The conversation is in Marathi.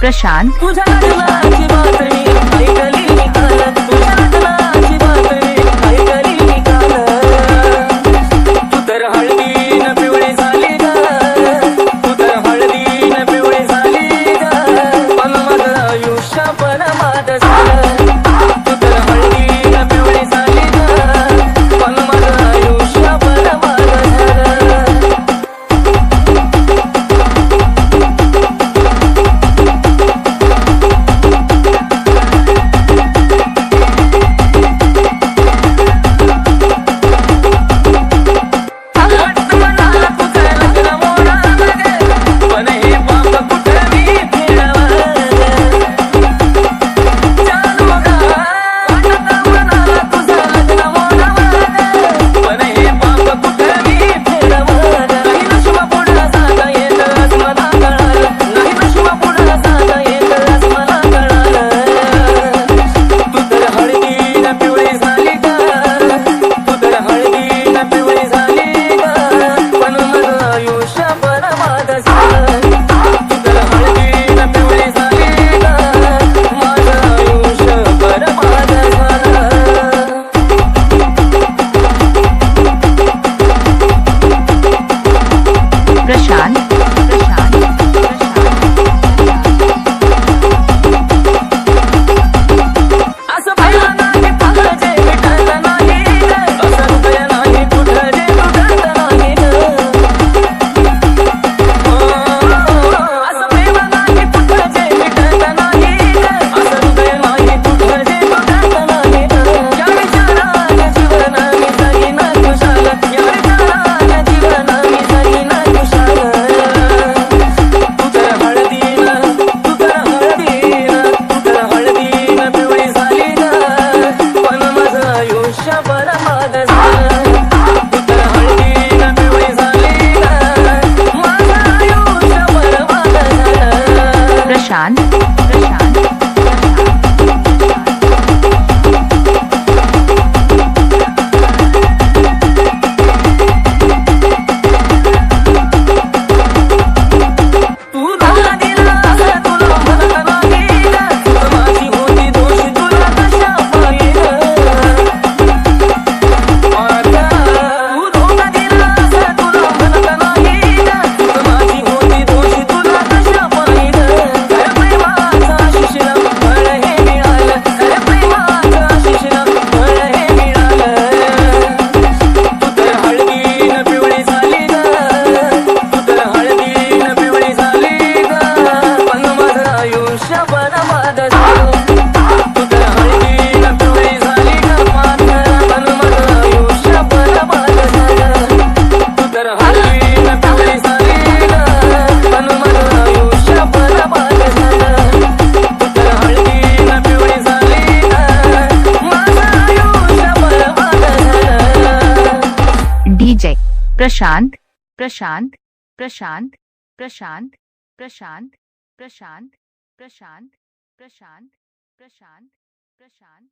प्रशांत तुझ्या लग्नाची बातमी ऐकली मी काल, तुझ्या लग्नाची बातमी ऐकली मी काल. तू तर हळदीन पिवळी झाली ग, तू तर हळदीन पिवळी झाली ग, पण माझं आयुष्य बरबाद झालं. तू तर हळदीन पिवळी झाली ग, पण माझं आयुष्य बरबाद झालं. प्रशांत असं पाहिलं नाही पाहिलं जे भेटलं नाही ग, असं हृदय नाही कुठं जे तुटत नाही ग. असं प्रेम नाही कुठं जे भेटलं नाही ग, असं हृदय नाही कुठं जे तुटत नाही ग. या विचाराने जीवन मी जाईन खुशाल, या विचाराने जीवन मी जाईन खुशाल. तू तर हळदीन, तू तर हळदीन, तू तर हळदीन पिवळी झाली ग, पण माझं आयुष्य बरबाद झालं. तू तर हळदीन पिवळी झाली ग, माझं आयुष्य बरबाद झालं. प्रशांत तू धोका दिलास तुला म्हणत नाही ग, चूक माझी होती दोष तुला कशा पायी ग. आता तू धोका दिलास तुला म्हणत नाही ग, चूक माझी होती दोष तुला कशा पायी ग. खऱ्या प्रेमाचा शिशिरा फळ हे मिळालं, खऱ्या प्रेमाचा शिशिरा फळ हे मिळालं. तू तर हळदीन पिवळी झाली ग, तू तर हळदीन पिवळी झाली ग, पण माझं आयुष्य बरबाद झालं. तू तर हळदीन पिवळी झाली ग पाखरा, पण माझं आयुष्य बरबाद झालं. तू तर हळदीन पिवळी झाली ग, पण माझं आयुष्य बरबाद झालं. तू तर हळदीन पिवळी झाली ग, माझं आयुष्य बरबाद झालं. डीजे प्रशांत प्रशांत प्रशांत प्रशांत प्रशांत प्रशांत प्रशांत प्रशांत प्रशांत प्रशांत